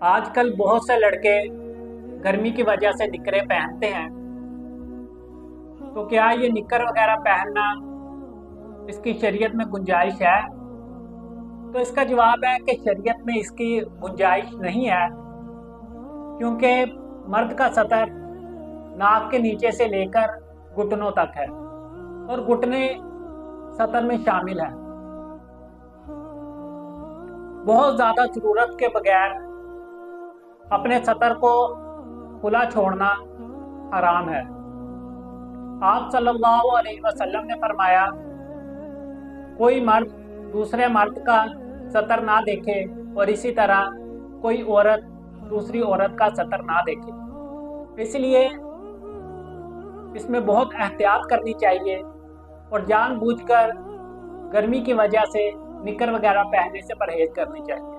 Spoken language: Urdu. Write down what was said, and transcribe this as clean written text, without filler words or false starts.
آج کل بہت سے لڑکے گرمی کی وجہ سے نکریں پہنتے ہیں، تو کیا یہ نکر وغیرہ پہننا اس کی شریعت میں گنجائش ہے؟ تو اس کا جواب ہے کہ شریعت میں اس کی گنجائش نہیں ہے، کیونکہ مرد کا سطر ناک کے نیچے سے لے کر گھٹنوں تک ہے اور گھٹنے سطر میں شامل ہیں۔ بہت زیادہ ضرورت کے بغیر اپنے سطر کو کھلا چھوڑنا حرام ہے۔ آپ صلی اللہ علیہ وسلم نے فرمایا، کوئی مرد دوسرے مرد کا سطر نہ دیکھے اور اسی طرح کوئی عورت دوسری عورت کا سطر نہ دیکھے۔ اس لیے اس میں بہت احتیاط کرنی چاہیے اور جان بوجھ کر گرمی کی وجہ سے نکر وغیرہ پہننے سے پرہیز کرنی چاہیے۔